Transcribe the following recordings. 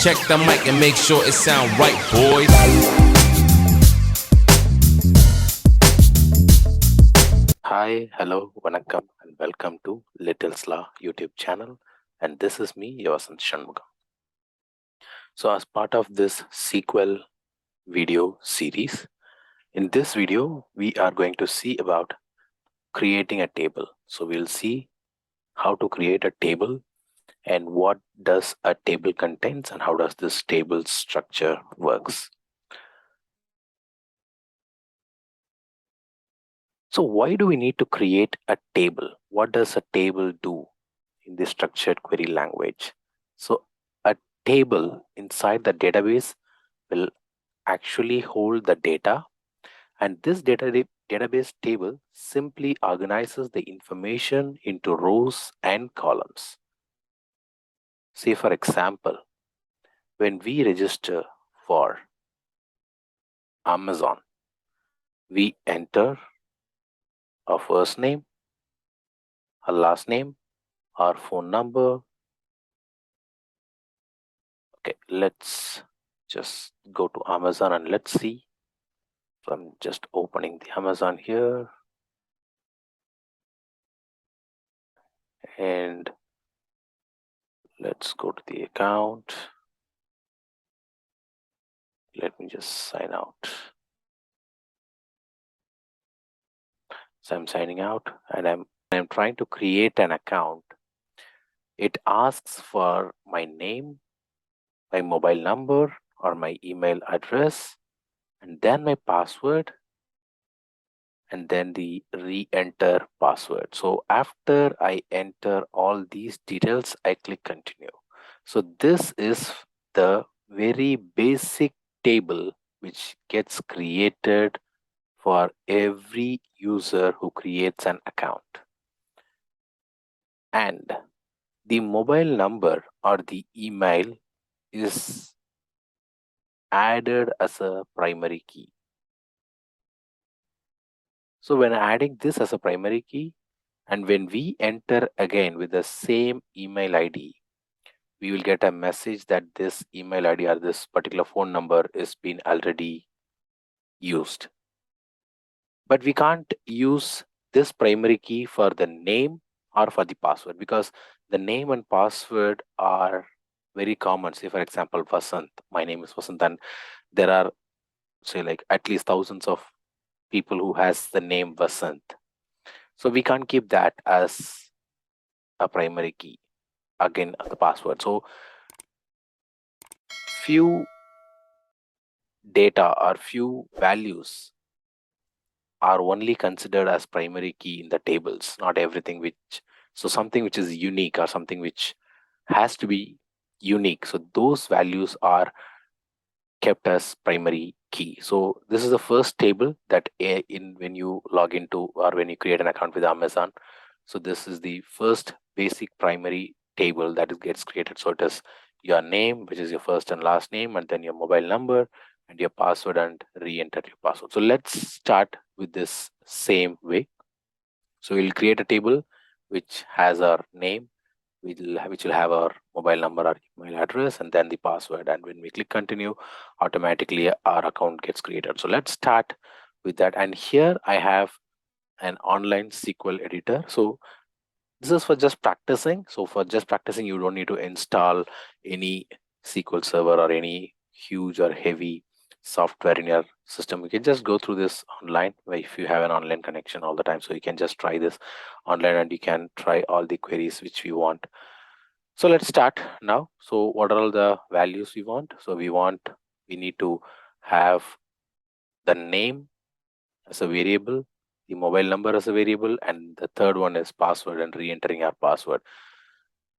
Check the mic and make sure it sound right, boys. Hi, hello, vanakkam, and welcome to Little Slaw YouTube channel. And this is me, your Shanmugam. So, as part of this SQL video series, in this video, we are going to see about creating a table. So, we'll see how to create a table and what does a table contains and how does this table structure works. So, why do we need to create a table? What does a table do in the structured query language? So, a table inside the database will actually hold the data, and this database table simply organizes the information into rows and columns. Say, for example, when we register for Amazon, we enter our first name, our last name, our phone number. Okay, let's just go to Amazon and let's see. So I'm just opening the Amazon here. And let's go to the account. Let me just sign out. So I'm signing out and I'm trying to create an account. It asks for my name, my mobile number, or my email address, and then my password, and then the re-enter password. So after I enter all these details, I click continue. So this is the very basic table which gets created for every user who creates an account. And the mobile number or the email is added as a primary key. So when adding this as a primary key, and when we enter again with the same email ID, we will get a message that this email ID or this particular phone number is been already used. But we can't use this primary key for the name or for the password, because the name and password are very common. Say, for example, Vasant. My name is Vasant, and there are, say, like at least thousands of people who has the name Vasant. So we can't keep that as a primary key, again, the password. So few data or few values are only considered as primary key in the tables, not everything so something which is unique or something which has to be unique. So those values are kept as primary key. So this is the first table that when you log into or when you create an account with Amazon. So this is the first basic primary table that gets created. So it is your name, which is your first and last name, and then your mobile number and your password, and re-enter your password. So let's start with this same way. So we'll create a table which has our name, which will have our mobile number or email address, and then the password. And when we click continue, automatically our account gets created. So let's start with that. And here I have an online SQL editor. So this is for just practicing. So for just practicing, you don't need to install any SQL server or any huge or heavy software in your system. You can just go through this online, if you have an online connection all the time. So you can just try this online and you can try all the queries which we want. So let's start now. So what are all the values we want? So we need to have the name as a variable, the mobile number as a variable, and the third one is password and re-entering our password.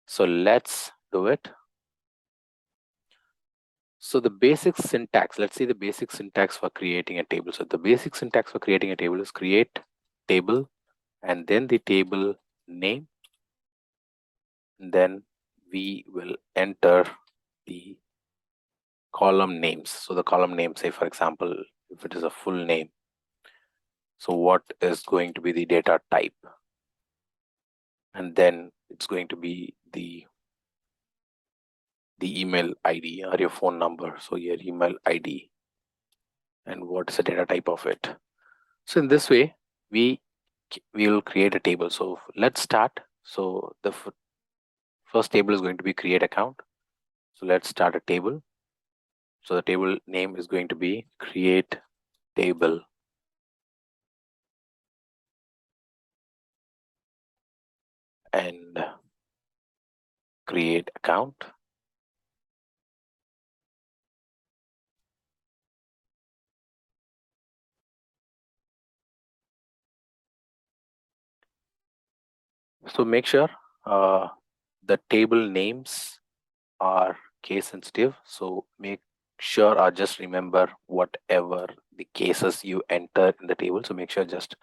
So let's do it. So the basic syntax, let's see the basic syntax for creating a table. So the basic syntax for creating a table is create table and then the table name. And then we will enter the column names. So the column name, say for example, if it is a full name, so what is going to be the data type? And then it's going to be the the email ID or your phone number. So your email ID and what is the data type of it. So in this way, we will create a table. So let's start. So the first table is going to be create account. So let's start a table. So the table name is going to be create table. And create account. So make sure the table names are case sensitive. So make sure or just remember whatever the cases you enter in the table. So make sure just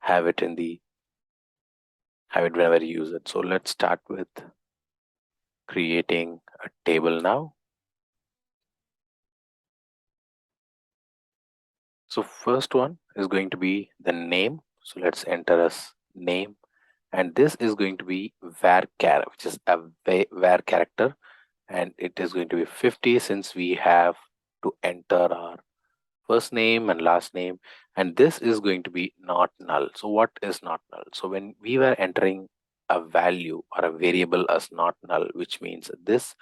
have it whenever you use it. So let's start with creating a table now. So first one is going to be the name. So let's enter as name. And this is going to be var which is a var character. And it is going to be 50 since we have to enter our first name and last name. And this is going to be not null. So what is not null? So when we were entering a value or a variable as not null, which means this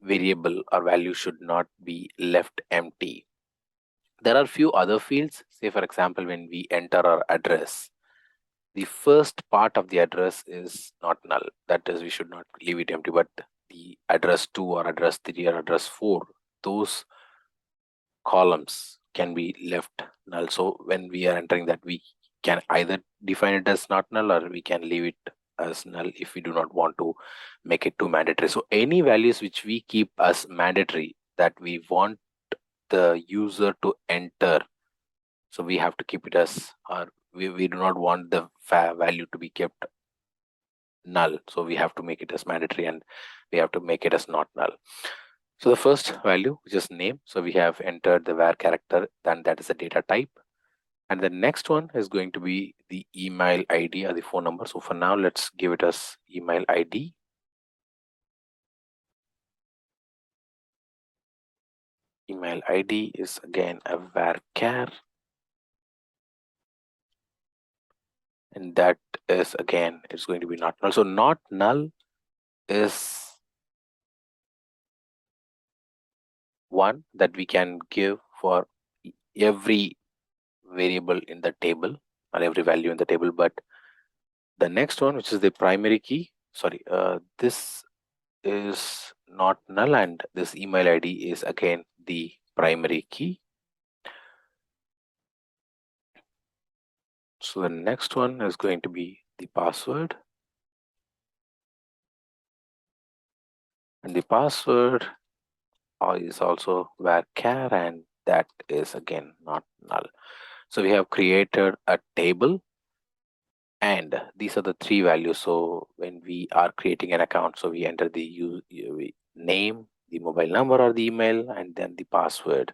variable or value should not be left empty. There are few other fields. Say for example, when we enter our address, the first part of the address is not null. That is, we should not leave it empty, but the address 2 or address 3 or address 4, those columns can be left null. So when we are entering that, we can either define it as not null or we can leave it as null if we do not want to make it too mandatory. So any values which we keep as mandatory that we want the user to enter, so we have to keep it as, or we do not want the value to be kept null. So we have to make it as mandatory and we have to make it as not null. So the first value, which is name. So we have entered the var character, then that is a data type. And the next one is going to be the email ID or the phone number. So for now, let's give it as email ID. Email ID is again a var. And that is again, it's going to be not null. So not null is one that we can give for every variable in the table or every value in the table. But the next one, which is the primary key, this is not null and this email ID is again the primary key. So the next one is going to be the password. And the password is also var and that is again not null. So we have created a table and these are the three values. So when we are creating an account, so we enter the name, the mobile number or the email, and then the password.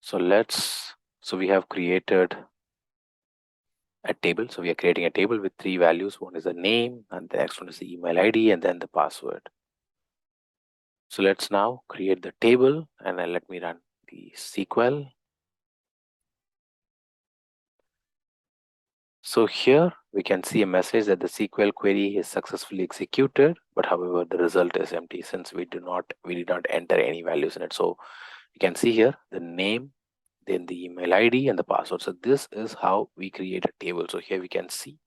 So we have created a table. So we are creating a table with three values. One is the name and the next one is the email ID and then the password. So let's now create the table and then let me run the SQL. So here we can see a message that the SQL query is successfully executed, but however the result is empty since we did not enter any values in it. So you can see here the name, then the email ID and the password. So this is how we create a table. So here we can see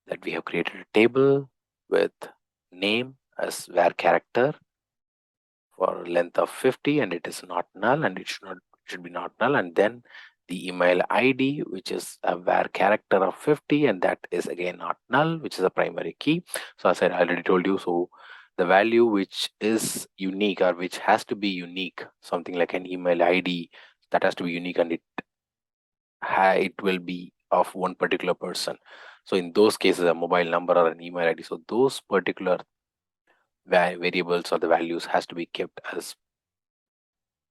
that we have created a table with name as var character for length of 50 and it is not null and it should be not null, and then the email ID, which is a var character of 50 and that is again not null, which is a primary key. So as I already told you, so the value which is unique or which has to be unique, something like an email ID that has to be unique and it will be of one particular person. So in those cases, a mobile number or an email ID, so those particular variables or the values has to be kept as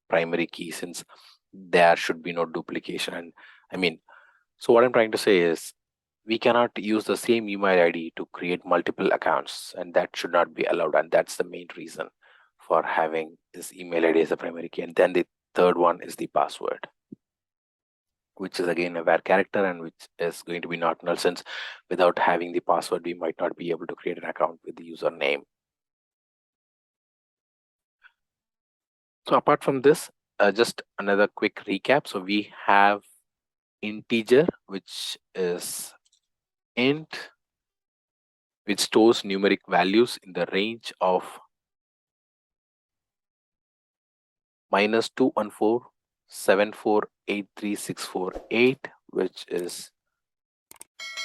primary key since there should be no duplication. And I mean, so what I'm trying to say is we cannot use the same email ID to create multiple accounts, and that should not be allowed. And that's the main reason for having this email ID as a primary key. And then the third one is the password, which is again a var character and which is going to be not null, since without having the password, we might not be able to create an account with the username. So apart from this, just another quick recap. So we have integer, which is int, which stores numeric values in the range of -214748368, which is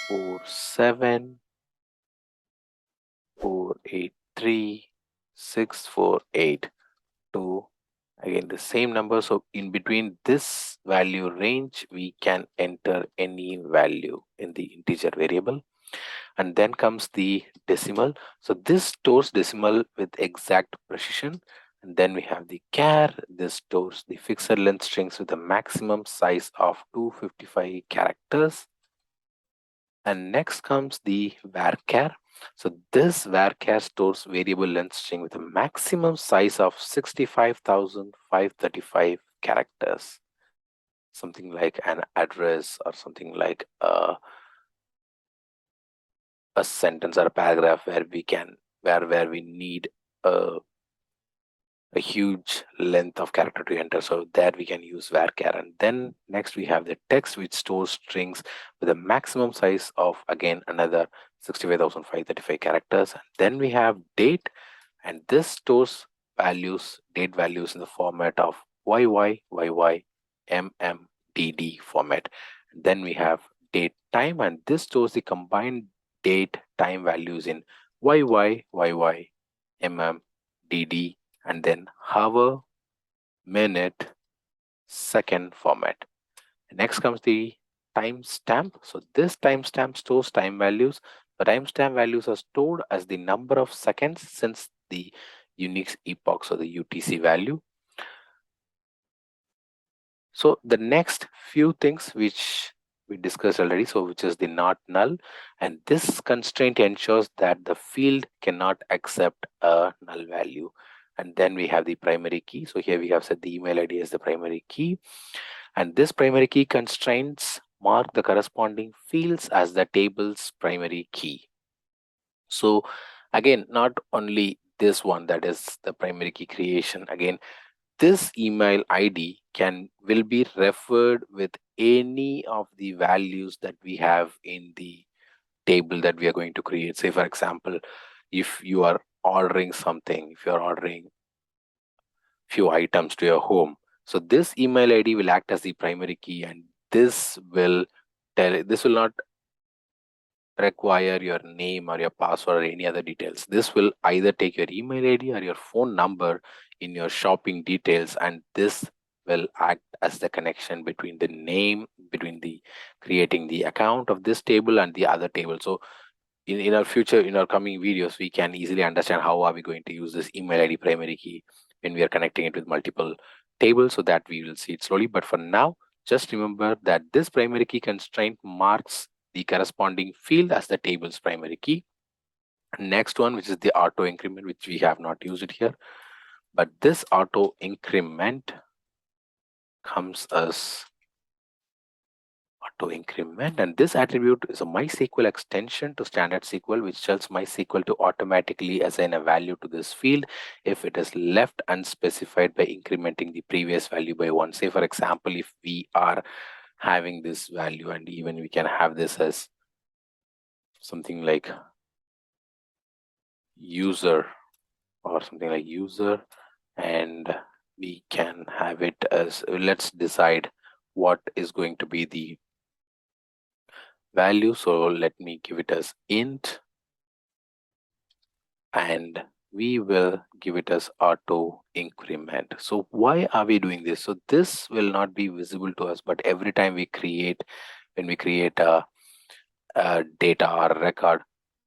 4748368 to again the same number. So in between this value range, we can enter any value in the integer variable. And then comes the decimal. So this stores decimal with exact precision. And then we have the char. This stores the fixed length strings with a maximum size of 255 characters. And next comes the varchar. So this varchar stores variable length string with a maximum size of 65,535 characters. Something like an address or something like a sentence or a paragraph where we can where we need a huge length of character to enter. So there we can use varchar. And then next we have the text, which stores strings with a maximum size of again another 65,535 characters. And then we have date, and this stores date values in the format of YY MMDD format. And then we have date time, and this stores the combined date time values in YY MMDD, and then hour, minute, second format. Next comes the timestamp. So this timestamp stores time values. The timestamp values are stored as the number of seconds since the Unix epoch, so the UTC value. So the next few things which we discussed already, so which is the not null, and this constraint ensures that the field cannot accept a null value. And then we have the primary key. So here we have set the email ID as the primary key, and this primary key constraints mark the corresponding fields as the table's primary key. So again, not only this one, that is the primary key creation, again this email ID will be referred with any of the values that we have in the table that we are going to create. Say for example, if you are ordering something, if you are ordering few items to your home, so this email ID will act as the primary key, and this will not require your name or your password or any other details. This will either take your email ID or your phone number in your shopping details, and this will act as the connection between the creating the account of this table and the other table. So in our coming videos, we can easily understand how are we going to use this email ID primary key when we are connecting it with multiple tables, so that we will see it slowly. But for now, just remember that this primary key constraint marks the corresponding field as the table's primary key. Next one, which is the auto increment, which we have not used it here, but this auto increment comes as auto increment, and this attribute is a MySQL extension to standard SQL, which tells MySQL to automatically assign a value to this field if it is left unspecified by incrementing the previous value by 1. Say for example, if we are having this value, and even we can have this as something like user or something like user, and we can have it as, let's decide what is going to be the value. So let me give it as int, and we will give it as auto increment. So why are we doing this? So this will not be visible to us, but every time when we create a data or a record,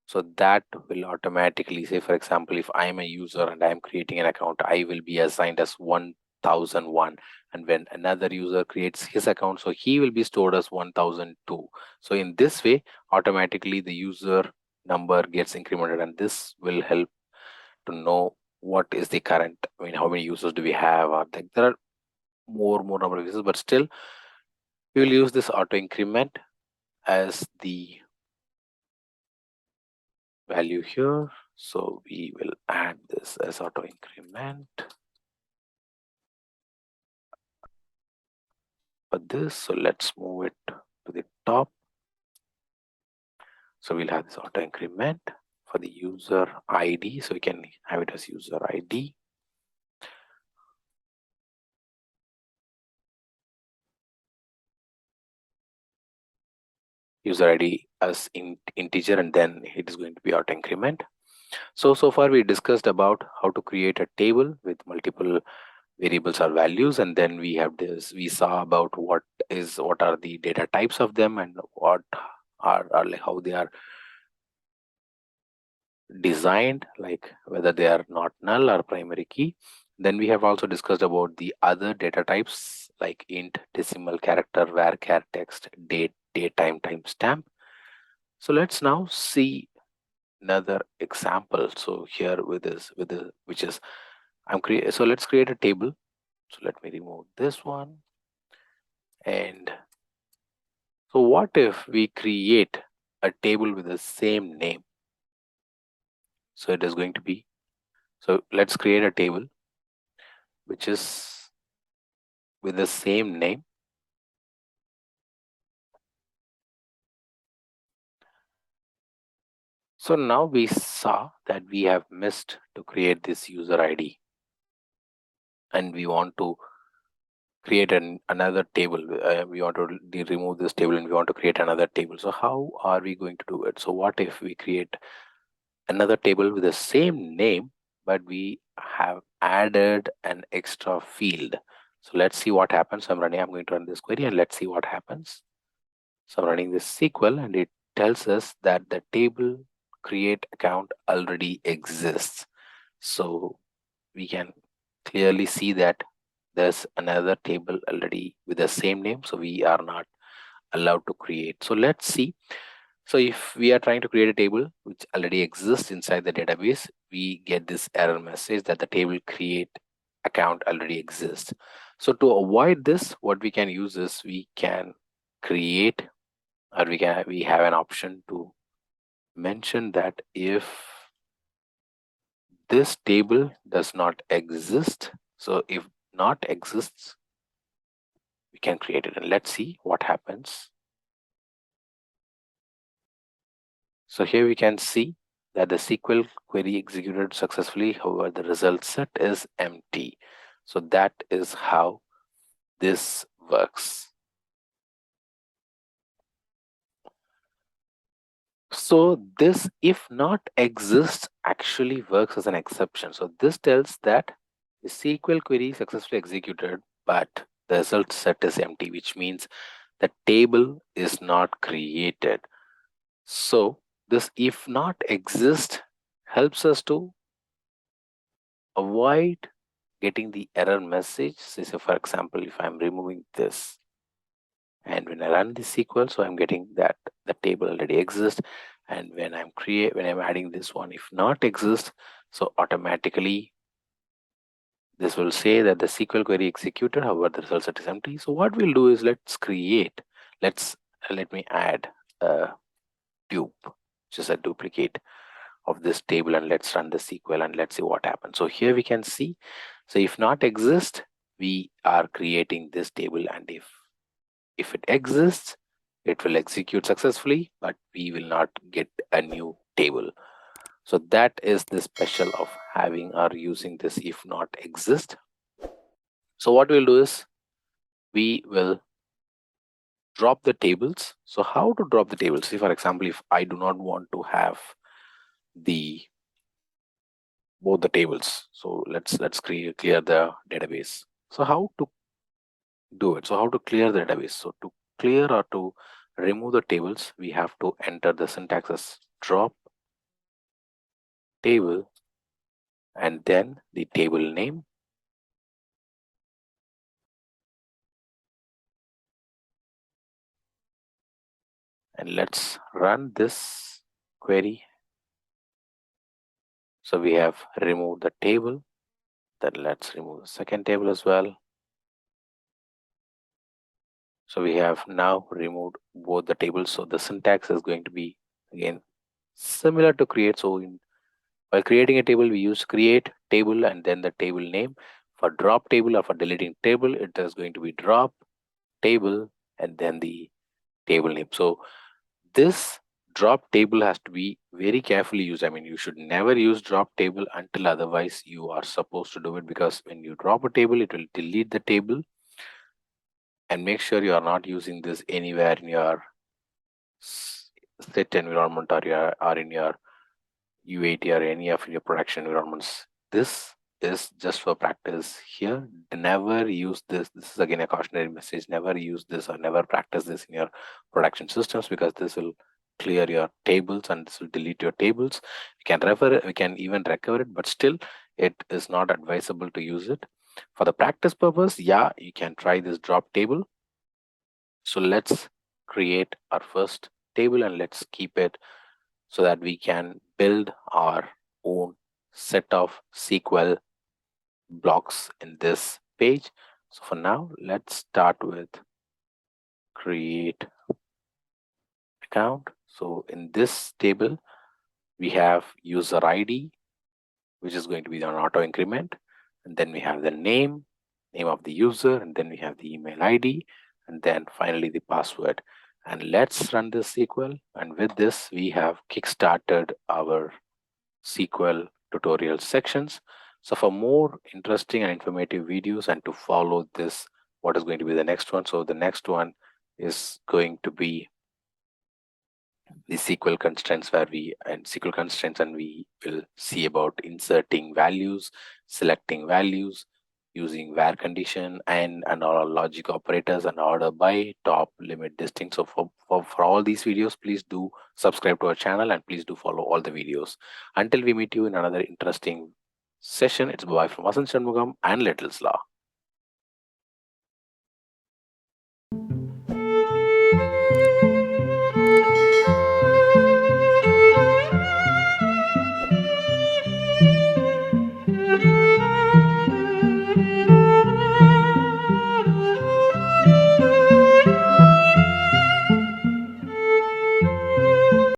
so that will automatically, say for example, if I'm a user and I'm creating an account, I will be assigned as 1 1001, and when another user creates his account, so he will be stored as 1002. So in this way, automatically the user number gets incremented, and this will help to know what is the current, I mean, how many users do we have, or there are more number of users, but still we will use this auto increment as the value here. So we will add this as auto increment for this. So let's move it to the top. So we'll have this auto increment for the user ID. So we can have it as user ID. User ID as integer, and then it is going to be auto increment. So far we discussed about how to create a table with multiple variables or values, and then we saw about what are the data types of them, and what are like how they are designed, like whether they are not null or primary key. Then we have also discussed about the other data types like int, decimal character, varchar, text, date, time, timestamp. So let's now see another example. So here which is so let's create a table. So let me remove this one. And so what if we create a table with the same name? So it is going to be, so let's create a table which is with the same name. So now we saw that we have missed to create this user ID, and we want to create another table. We want to remove this table, and we want to create another table. So how are we going to do it? So what if we create another table with the same name, but we have added an extra field? So let's see what happens. I'm going to run this query, and let's see what happens. So I'm running this SQL, and it tells us that the table create account already exists. So we can clearly see that there's another table already with the same name, so we are not allowed to create. So let's see. So if we are trying to create a table which already exists inside the database, we get this error message that the table create account already exists. So to avoid this, what we can use is we can create, or we have an option to mention that if this table does not exist, so if not exists, we can create it, and let's see what happens. So here we can see that the SQL query executed successfully, however the result set is empty. So that is how this works. So this if not exists actually works as an exception. So this tells that the SQL query successfully executed, but the result set is empty, which means the table is not created. So this if not exist helps us to avoid getting the error message. So for example, if I'm removing this, and when I run the SQL, so I'm getting that the table already exists. And when I'm adding this one, if not exist, so automatically this will say that the SQL query executed, however the result set is empty. So what we'll do is let me add a dupe, which is a duplicate of this table, and let's run the SQL and let's see what happens. So here we can see, so if not exist, we are creating this table, and if it exists, it will execute successfully, but we will not get a new table. So that is the special of having or using this if not exist. So what we'll do is we will drop the tables. So how to drop the tables? See, for example, if I do not want to have both the tables, so let's clear the database. So how to do it? So how to clear the database? So to clear or to remove the tables, we have to enter the syntax as drop table and then the table name, And let's run this query. So we have removed the table. Then let's remove the second table as well. So we have now removed both the tables. So the syntax is going to be again similar to create. So while creating a table, we use create table and then the table name. For drop table or for deleting table, it is going to be drop table and then the table name. So this drop table has to be very carefully used. I mean, you should never use drop table until otherwise you are supposed to do it, because when you drop a table, it will delete the table. And make sure you are not using this anywhere in your set environment or in your UAT or any of your production environments. This is just for practice here. Never use this. This is again a cautionary message. Never use this or never practice this in your production systems, because this will clear your tables and this will delete your tables. We can even recover it, but still it is not advisable to use it. For the practice purpose, yeah, you can try this drop table. So let's create our first table and let's keep it so that we can build our own set of SQL blocks in this page. So for now, let's start with create account. So in this table, we have user ID, which is going to be an auto increment. And then we have the name of the user, and then we have the email ID, and then finally the password. And let's run this SQL. And with this, we have kickstarted our SQL tutorial sections. So for more interesting and informative videos and to follow this, what is going to be the next one? So the next one is going to be the SQL constraints and we will see about inserting values, selecting values, using where condition and our logic operators and order by, top, limit, distinct. So for all these videos, please do subscribe to our channel and please do follow all the videos. Until we meet you in another interesting session, it's bye from Vasan Shanmugam and Little's Law.